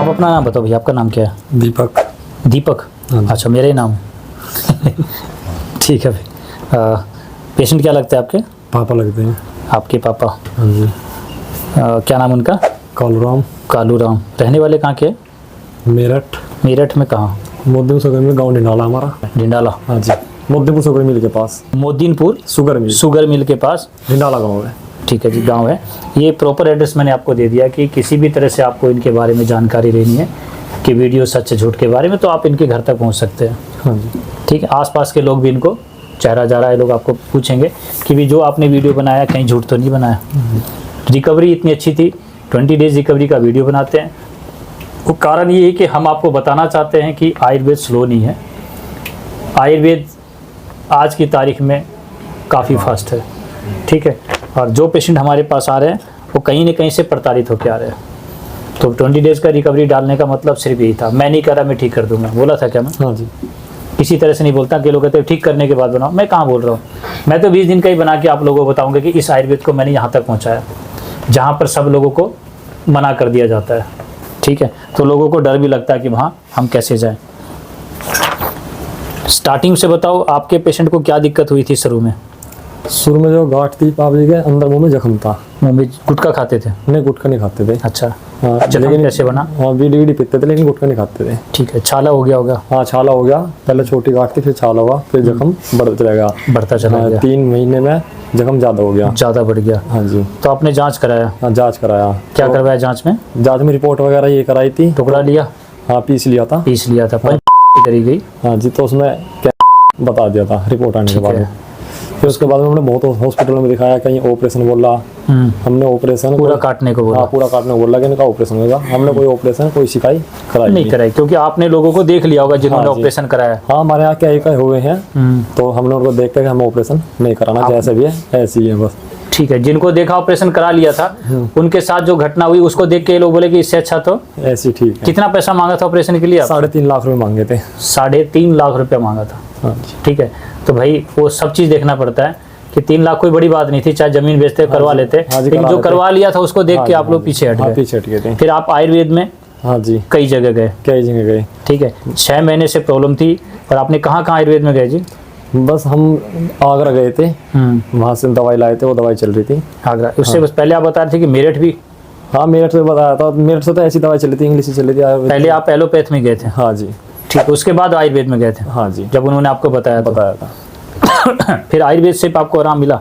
आप अपना नाम बताओ भैया, आपका नाम क्या है? दीपक। दीपक? अच्छा, मेरा ही नाम है। ठीक है भाई। पेशेंट क्या लगते हैं आपके? पापा लगते हैं। आपके पापा? हाँ जी। क्या नाम उनका? कालूराम। कालूराम। रहने वाले कहाँ के? मेरठ। मेरठ में कहाँ? मोदीपुर शुगर मिल, गाँव ढिंडाला हमारा। ढिंडाला? हाँ जी, मोदीपुर शुगर मिल के पास। मोदीनपुर शुगर मिल के पास ढिंडाला गाँव है। ठीक है जी, गांव है। ये प्रॉपर एड्रेस मैंने आपको दे दिया कि किसी भी तरह से आपको इनके बारे में जानकारी लेनी है कि वीडियो सच झूठ के बारे में, तो आप इनके घर तक पहुंच सकते हैं। हाँ जी। ठीक है, आसपास के लोग भी इनको चेहरा जा रहा है, लोग आपको पूछेंगे कि भी जो आपने वीडियो बनाया कहीं झूठ तो नहीं बनाया। रिकवरी इतनी अच्छी थी, 20 डेज रिकवरी का वीडियो बनाते हैं। वो कारण ये है कि हम आपको बताना चाहते हैं कि आयुर्वेद स्लो नहीं है, आयुर्वेद आज की तारीख में काफ़ी फास्ट है। ठीक है, और जो पेशेंट हमारे पास आ रहे हैं वो कहीं न कहीं से प्रताड़ित होकर आ रहे हैं। तो 20 डेज़ का रिकवरी डालने का मतलब सिर्फ यही था। मैं नहीं करा, मैं ठीक कर दूंगा, बोला था क्या मैं? हाँ जी। किसी तरह से नहीं बोलता कि लोग कहते हैं ठीक करने के बाद बनाओ। मैं कहाँ बोल रहा हूँ, मैं तो 20 दिन का ही बना के आप लोगों को बताऊँगा कि इस आयुर्वेद को मैंने यहाँ तक पहुँचाया जहाँ पर सब लोगों को मना कर दिया जाता है। ठीक है, तो लोगों को डर भी लगता है कि वहाँ हम कैसे जाएँ। स्टार्टिंग से बताओ, आपके पेशेंट को क्या दिक्कत हुई थी शुरू में? शुरू में जो गांठ थी पाप जी के अंदर, मुंह में जख्म था। मुंह में गुटखा खाते थे? नहीं, गुटखा नहीं खाते थे। अच्छा, हाँ, जख्म कैसे बना? हाँ, बीड़ी पीते थे लेकिन गुटखा नहीं खाते थे। ठीक है, छाला हो गया होगा? हाँ, छाला हो गया। पहले छोटी गांठ थी, फिर छाला हुआ, फिर जख्म बढ़ता रहेगा, बढ़ता चला गया। 3 महीने में जख्म ज़्यादा हो गया, ज़्यादा बढ़ गया। हाँ जी। तो आपने जांच कराया? हाँ, जांच कराया। क्या करवाया जांच में? जांच में रिपोर्ट वगैरह ये कराई थी। टुकड़ा लिया? हाँ, पीस लिया था। पीस लिया था, पंच करी गई? हाँ जी, तो उसमें क्या बता दिया था रिपोर्ट आने के बाद में। फिर उसके बाद में हमने बहुत हॉस्पिटल में दिखाया, कहीं ऑपरेशन बोल रहा, हमने ऑपरेशन पूरा काटने को बोला? हाँ, पूरा काटने को बोला कि इनका ऑपरेशन होगा। हमने कोई ऑपरेशन, कोई शिकाई कराई नहीं कराई, क्योंकि आपने लोगों को देख लिया होगा जिन्होंने ऑपरेशन कराया। हाँ, हमारे यहाँ क्या एक हुए हैं, तो हमने उनको देख के हम ऑपरेशन नहीं कराना, जैसे भी है ऐसे ही है बस। ठीक है, जिनको देखा ऑपरेशन करा लिया था, उनके साथ जो घटना हुई उसको देख के ये लोग बोले कि इससे अच्छा तो ऐसे ठीक है। कितना पैसा मांगा था ऑपरेशन के लिए? 3.5 लाख रुपए मांगे थे। 3.5 लाख रुपया मांगा था। हाँ, ठीक है, तो भाई वो सब चीज़ देखना पड़ता है कि 3 लाख कोई बड़ी बात नहीं थी, चाहे जमीन बेचते करवा लेते, लेकिन जो करवा लिया था उसको देख के आप लोग पीछे हट गए थे। फिर आप आयुर्वेद में हाँ जी कई जगह गए? ठीक है, 6 महीने से प्रॉब्लम थी, और आपने कहाँ कहाँ आयुर्वेद में गए जी? बस हम आगरा गए थे, वहाँ से दवाई लाए थे, वो दवाई चल रही थी आगरा। उससे बस पहले आप बता रहे थे कि मेरठ भी? हाँ, मेरठ से बताया था। मेरठ से तो ऐसी दवाई चली थी, इंग्लिश से चली थी। पहले आप एलोपैथ में गए थे? हाँ जी। ठीक, उसके बाद आयुर्वेद में गए थे? हाँ जी, जब उन्होंने आपको बताया था। फिर आयुर्वेद से आपको आराम मिला?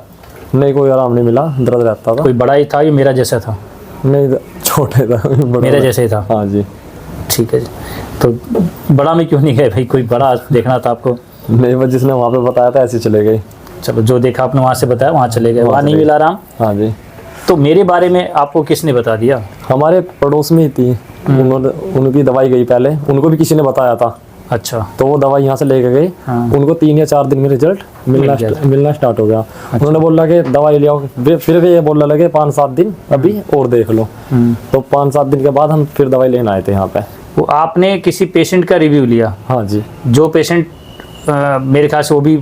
नहीं, कोई आराम नहीं मिला, दर्द रहता था। कोई बड़ा ही था, ये मेरा जैसा था? नहीं, छोटे था। मेरा जैसे ही था? हाँ जी। ठीक है जी, तो बड़ा में क्यों नहीं गए भाई? कोई बड़ा देखना था आपको? नहीं, बस जिसने वहाँ पे बताया था ऐसे चले गए। चलो, जो देखा आपने वहाँ से बताया वहाँ चले गए, वहाँ नहीं मिला आराम? हाँ जी। तो मेरे बारे में आपको किसने बता दिया? हमारे पड़ोस में ही थी, उनकी दवाई गई पहले, उनको भी किसी ने बताया था। अच्छा, तो वो दवाई यहाँ से लेके गए। उनको 3 या 4 दिन में रिजल्ट मिलना स्टार्ट हो गया। उन्होंने बोला कि दवाई ले आओ, फिर भी ये बोलने लगे 5-7 दिन अभी और देख लो। तो 5-7 दिन के बाद हम फिर दवाई लेने आए थे यहाँ पे। वो आपने किसी पेशेंट का रिव्यू लिया? हाँ जी। जो पेशेंट मेरे ख्याल से वो भी,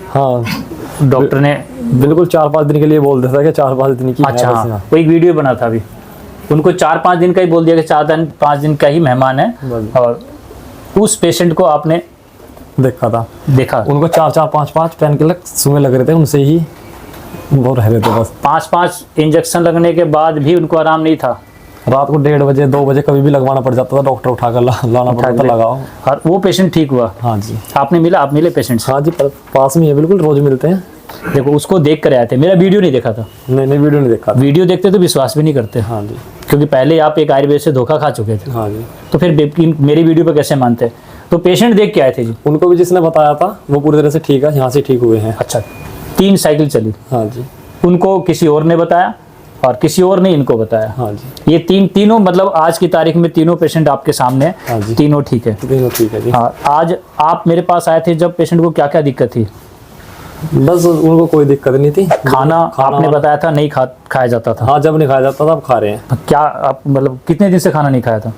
हाँ, डॉक्टर ने बिल्कुल 4-5 दिन के लिए बोल दिया था कि 4-5 दिन की। अच्छा, हाँ, वो एक वीडियो बना था अभी, उनको 4-5 दिन का ही बोल दिया कि 4-5 दिन का ही मेहमान है, और उस पेशेंट को आपने देखा? उनको 4-4, 5-5 पेन किलर सुबह लग रहे थे, उनसे ही वो रह रहे थे बस। 5-5 इंजेक्शन लगने के बाद भी उनको आराम नहीं था? रात को 1:30 बजे 2 बजे कभी भी लगवाना पड़ जाता था, डॉक्टर उठाकर लाना पड़ता था, लगाओ। और वो पेशेंट ठीक हुआ? हाँ जी। आपने मिला? आप मिले पेशेंट से? हाँ जी, पास में है, बिल्कुल रोज मिलते हैं। देखो, उसको देख कर आए थे, मेरा वीडियो नहीं देखा था? नहीं, वीडियो नहीं देखा। वीडियो देखते तो विश्वास भी नहीं करते। हाँ जी, क्योंकि पहले आप एक आयुर्वेद से धोखा खा चुके थे। हाँ जी। तो फिर मेरी वीडियो पे कैसे मानते? तो पेशेंट देख के आए थे जी? उनको भी जिसने बताया था वो पूरी तरह से ठीक है, यहाँ से ठीक हुए हैं। अच्छा, 3 साइकिल चली? हाँ जी। उनको किसी और ने बताया और किसी और ने इनको बताया? हाँ जी। ये तीनों मतलब आज की तारीख में तीनों पेशेंट आपके सामने हैं? हाँ जी। तीनों ठीक है? तीनों ठीक है जी। हाँ, आज आप मेरे पास आए थे जब पेशेंट को क्या क्या दिक्कत थी? बस उनको कोई दिक्कत नहीं थी। खाना आपने बताया था नहीं खाया जाता था? हाँ, जब नहीं खाया जाता था अब खा रहे हैं। क्या आप मतलब कितने दिन से खाना नहीं खाया था?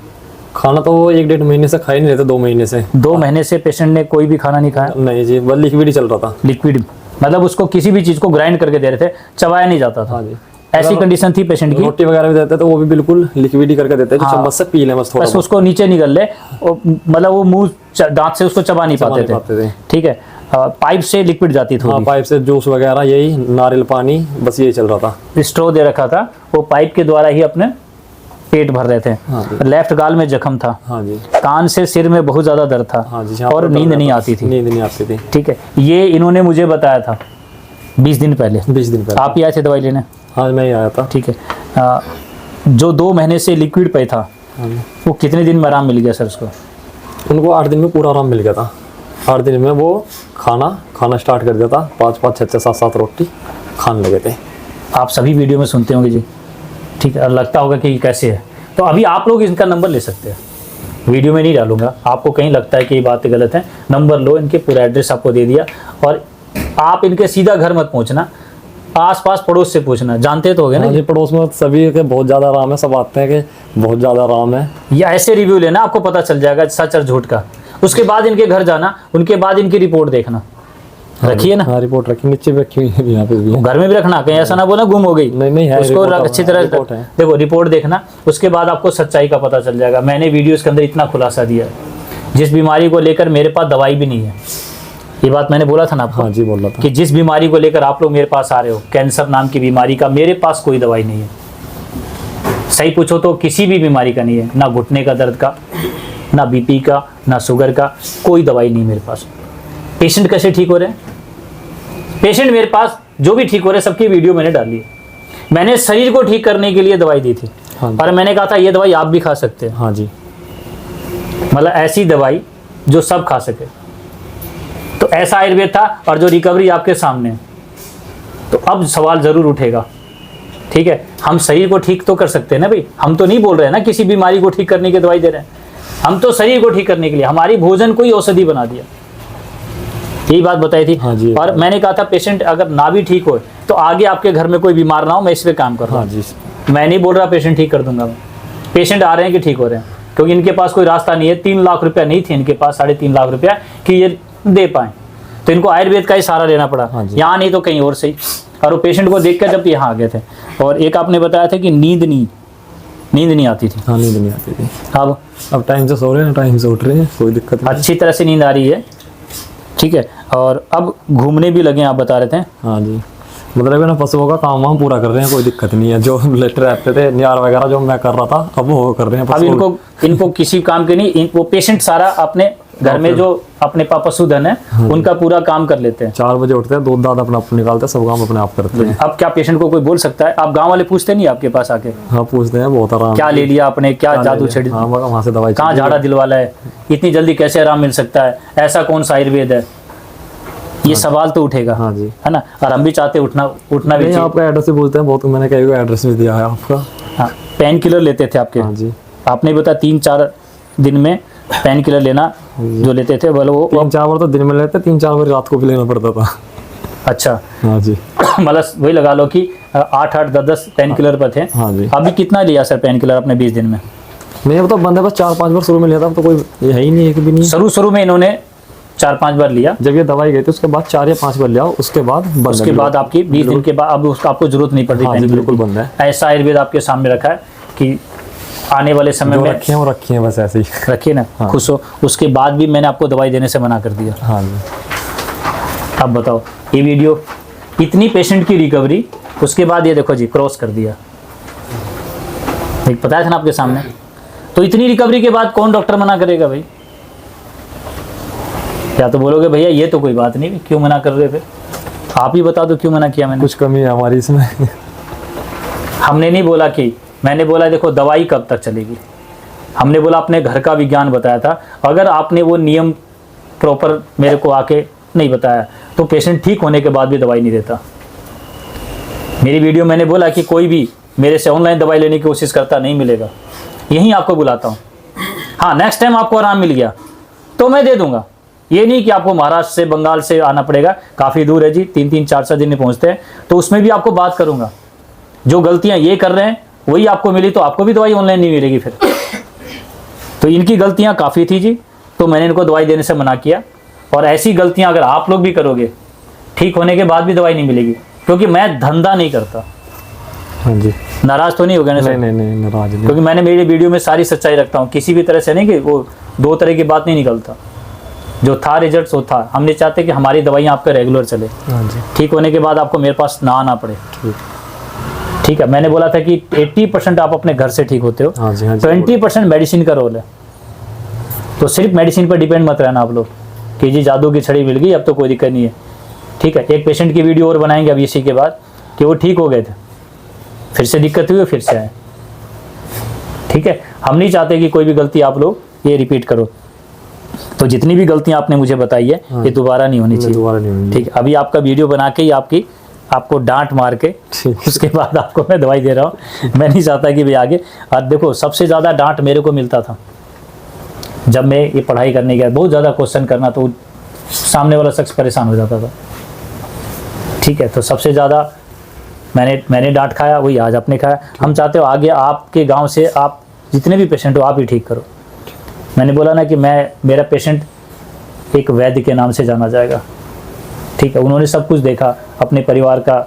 खाना तो वो 1-1.5 महीने से खा ही नहीं रहे थे, 2 महीने से। 2 महीने से पेशेंट ने कोई भी खाना नहीं खाया? नहीं जी, बस लिक्विड ही चल रहा था। लिक्विड मतलब उसको किसी भी चीज़ को ग्राइंड करके दे रहे थे, चबाया नहीं जाता था? हाँ जी। ऐसी कंडीशन थी पेशेंट की। रोटी वगैरह भी देते तो वो भी बिल्कुल लिक्विड ही करके देते, जो हाँ। चम्मच से पी ले बस थोड़ा बस उसको नीचे निकल ले, मतलब वो मुंह दांत से उसको चबा नहीं पाते थे। ठीक है, पाइप से लिक्विड जाती थी। हाँ, पाइप से जूस वगैरह, यही नारियल पानी, बस यही चल रहा था। स्ट्रो दे रखा था, वो पाइप के द्वारा ही अपने पेट भर रहे थे। हाँ जी। लेफ्ट गाल में जख्म था। हाँ जी। कान से सिर में बहुत ज्यादा दर्द था। हाँ जी, और नींद नहीं आती थी। नींद नहीं आती थी। ठीक है, ये इन्होंने मुझे बताया था 20 दिन पहले। 20 दिन पहले आप ही आए थे दवाई लेने? हाँ, मैं ही आया था। ठीक है, जो 2 महीने से लिक्विड पे था, वो कितने दिन में आराम मिल गया सर उसको? उनको 8 दिन में पूरा आराम मिल गया था। 8 दिन में वो खाना स्टार्ट कर दिया था। 5-5, 6-6, 7-7 रोटी खाने लगे थे। आप सभी वीडियो में सुनते होंगे जी, ठीक है, और लगता होगा कि ये कैसे है। तो अभी आप लोग इनका नंबर ले सकते हैं, वीडियो में नहीं डालूंगा। आपको कहीं लगता है कि ये बात गलत है, नंबर लो, इनके पूरा एड्रेस आपको दे दिया। और आप इनके सीधा घर मत पहुंचना, आस-पास पड़ोस से पूछना, जानते तो होगे ना। हाँ जी, पड़ोस में सभी के बहुत ज़्यादा आराम है, सब आते हैं कि बहुत ज़्यादा आराम है। या ऐसे रिव्यू लेना, आपको पता चल जाएगा सच और झूठ का। उसके बाद इनके घर जाना, उनके बाद इनकी रिपोर्ट देखना। रखिए ना। हाँ, रिपोर्ट रखी, नीचे भी रखी हुई है, यहाँ पे भी है। घर में भी रखना, कहीं ऐसा ना बोला गुम हो गई। नहीं है, उसको रिपोर्ट अच्छी तरह रिपोर्ट है। देखो, रिपोर्ट देखना, उसके बाद आपको सच्चाई का पता चल जाएगा। मैंने वीडियोस के अंदर इतना खुलासा दिया है, जिस बीमारी को लेकर मेरे पास दवाई भी नहीं है, ये बात मैंने बोला था ना आपको। हाँ जी, बोल रहा था कि जिस बीमारी को लेकर आप लोग मेरे पास आ रहे हो, कैंसर नाम की बीमारी का, मेरे पास कोई दवाई नहीं है। सही पूछो तो किसी भी बीमारी का नहीं है, ना घुटने का दर्द का, ना बीपी का, ना शुगर का, कोई दवाई नहीं मेरे पास। पेशेंट कैसे ठीक हो रहे हैं? पेशेंट मेरे पास जो भी ठीक हो रहे हैं, सबकी वीडियो मैंने डाली है। मैंने शरीर को ठीक करने के लिए दवाई दी थी। हाँ। और मैंने कहा था ये दवाई आप भी खा सकते हैं। हाँ जी। मतलब ऐसी दवाई जो सब खा सके। तो ऐसा आयुर्वेद था, और जो रिकवरी आपके सामने है। तो अब सवाल जरूर उठेगा, ठीक है, हम शरीर को ठीक तो कर सकते हैं ना भाई। हम तो नहीं बोल रहे हैं ना किसी बीमारी को ठीक करने की दवाई दे रहे हैं, हम तो शरीर को ठीक करने के लिए हमारी भोजन को ही औषधि बना दिया। यही बात बताई थी। हाँ जी। और मैंने कहा था पेशेंट अगर ना भी ठीक हो तो आगे आपके घर में कोई बीमार ना हो, मैं इस पे काम कर रहा हूँ। हाँ जी। मैं नहीं बोल रहा पेशेंट ठीक कर दूंगा मैं। पेशेंट आ रहे हैं कि ठीक हो रहे हैं, क्योंकि इनके पास कोई रास्ता नहीं है। 3 लाख रुपया नहीं थे इनके पास, 3.5 लाख रुपया कि ये दे पाए, तो इनको आयुर्वेद का ही सहारा लेना पड़ा। हाँ जी। यहाँ नहीं तो कहीं और सही। और वो पेशेंट को देख कर जब यहाँ आ गए थे। और एक आपने बताया था कि नींद नहीं आती थी। हाँ, नींद नहीं आती थी। अब टाइम से सो रहे हैं, टाइम से उठ रहे हैं, कोई दिक्कत नहीं। अच्छी तरह से नींद आ रही है, ठीक है। और अब घूमने भी लगे, आप बता रहे थे। हाँ जी, मतलब ना पशुओं का काम वाम पूरा कर रहे हैं, कोई दिक्कत नहीं है। जो लेटर रहते थे नियार वगैरह जो मैं कर रहा था, अब वो कर रहे हैं। अब इनको किसी काम के नहीं, वो पेशेंट सारा अपने घर में जो अपने पशुधन है उनका पूरा काम कर लेते हैं। 4 बजे उठते हैं, दूध दाद अपना निकालते हैं, सब काम अपने आप करते हैं। अब क्या पेशेंट को कोई बोल सकता है? आप गांव वाले पूछते नहीं आपके पास आके? हाँ, पूछते हैं, बहुत आराम। क्या ले लिया आपने, क्या जादू छेड़, हाँ, वहाँ से दवाई कहाँ झाड़ा दिलवाला है, इतनी जल्दी कैसे आराम मिल सकता है, ऐसा कौन सा आयुर्वेद है? ये सवाल तो उठेगा। हाँ जी। है ना। और हम भी चाहते उठना भी चाहिए। आपका एड्रेस भी बोलते हैं बहुत, मैंने कहीं को एड्रेस भी दिया है आपका। हाँ, पेन किलर लेते थे आपके। हाँ जी। आपने बताया 3-4 दिन में पेन किलर लेना जो लेते थे, बोलो वो 3-4 बार तो दिन में लेते, 3-4 बार रात को भी लेना पड़ता था। अच्छा। हाँ जी। मतलब वही लगा लो कि 8-8, 10-10 पेन किलर पर थे। हाँ जी। अभी कितना लिया सर पेन किलर आपने 20 दिन में? नहीं, अब तो बंद है, बस 4-5 बार शुरू में लिया था, अब तो कोई है ही नहीं, एक भी नहीं। शुरू में इन्होंने 4-5 बार लिया। जब ये दवाई गई थी उसके बाद 4 या 5 बार लिया, उसके बाद बंद। उसके बाद आपकी 20 दिन के बाद अब उसका आपको जरूरत नहीं पड़ रही। हाँ जी, बिल्कुल बंद है। ऐसा आयुर्वेद आपके सामने रखा है कि आने वाले समय में रखे हैं वो रखे हैं, बस ऐसे ही रखिए ना। हाँ। खुश हो। उसके बाद भी मैंने आपको दवाई देने से मना कर दिया। हाँ जी। अब बताओ, ये वीडियो इतनी पेशेंट की रिकवरी, उसके बाद ये देखो जी क्रॉस कर दिया। एक बताया था ना आपके सामने। तो इतनी रिकवरी के बाद कौन डॉक्टर मना करेगा भाई? क्या तो बोलोगे भैया ये तो कोई बात नहीं, क्यों मना कर रहे थे? आप ही बता दो क्यों मना किया मैंने। कुछ कमी है हमारी इसमें। हमने नहीं बोला कि, मैंने बोला देखो दवाई कब तक चलेगी। हमने बोला अपने घर का विज्ञान बताया था। अगर आपने वो नियम प्रॉपर मेरे को आके नहीं बताया तो पेशेंट ठीक होने के बाद भी दवाई नहीं देता। मेरी वीडियो मैंने बोला कि कोई भी मेरे से ऑनलाइन दवाई लेने की कोशिश करता नहीं मिलेगा, यहीं आपको बुलाता हूँ। हाँ, नेक्स्ट टाइम आपको आराम मिल गया तो मैं दे दूंगा। ये नहीं कि आपको महाराष्ट्र से, बंगाल से आना पड़ेगा, काफ़ी दूर है जी, 3-3, 4-4 दिन में पहुँचते हैं। तो उसमें भी आपको बात करूँगा। जो गलतियाँ ये कर रहे हैं वही आपको मिली तो आपको भी दवाई ऑनलाइन नहीं मिलेगी फिर। तो इनकी गलतियाँ काफ़ी थी जी, तो मैंने इनको दवाई देने से मना किया। और ऐसी गलतियाँ अगर आप लोग भी करोगे, ठीक होने के बाद भी दवाई नहीं मिलेगी, क्योंकि मैं धंधा नहीं करता। हाँ जी। नाराज तो नहीं हो गए ना नहीं सर? नहीं नहीं, नाराज नहीं। क्योंकि मैंने मेरी वीडियो में सारी सच्चाई रखता हूँ, किसी भी तरह से नहीं कि वो दो तरह की बात नहीं निकलता। जो था रिजल्ट वो था। हम नहीं चाहते कि हमारी दवाइयाँ आपका रेगुलर चले, हाँ जी। ठीक होने के बाद आपको मेरे पास ना आना पड़े। ठीक। ठीक है, मैंने बोला था कि 80% आप अपने घर से ठीक होते हो, हाँ जी, हाँ जी। 20% मेडिसिन का रोल है। तो सिर्फ मेडिसिन पर डिपेंड मत रहना आप लोग कि जी जादू की छड़ी मिल गई अब तो कोई दिक्कत नहीं है। ठीक है, एक पेशेंट की वीडियो और बनाएंगे अब इसी के बाद कि वो ठीक हो गए थे, फिर से दिक्कत हुई फिर से आए। ठीक है, हम नहीं चाहते कि कोई भी गलती आप लोग ये रिपीट करो। तो जितनी भी गलतियां आपने मुझे बताई है ये दोबारा नहीं होनी चाहिए। दोबारा नहीं होनी। ठीक है, अभी आपका वीडियो बना के ही आपको डांट मार के ठीक। उसके बाद आपको मैं दवाई दे रहा हूँ। मैं नहीं चाहता कि भाई आगे। और देखो सबसे ज़्यादा डांट मेरे को मिलता था जब मैं ये पढ़ाई करने गया, बहुत ज़्यादा क्वेश्चन करना, तो सामने वाला शख्स परेशान हो जाता था। ठीक है, तो सबसे ज़्यादा मैंने डांट खाया, वही आज आपने खाया। हम चाहते हो आगे आपके गांव से आप जितने भी पेशेंट हो आप ही ठीक करो। मैंने बोला ना कि मेरा पेशेंट एक वैद्य के नाम से जाना जाएगा। ठीक है, उन्होंने सब कुछ देखा, अपने परिवार का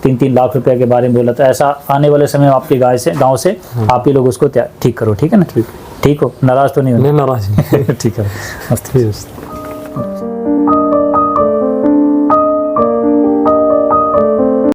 3-3 लाख रुपए के बारे में बोला था। ऐसा आने वाले समय में आपके गांव से आप ही लोग उसको ठीक करो। ठीक है ना? ठीक हो, नाराज तो नहीं हो? नहीं, नाराज नहीं। ठीक है, मस्त। ठीक है।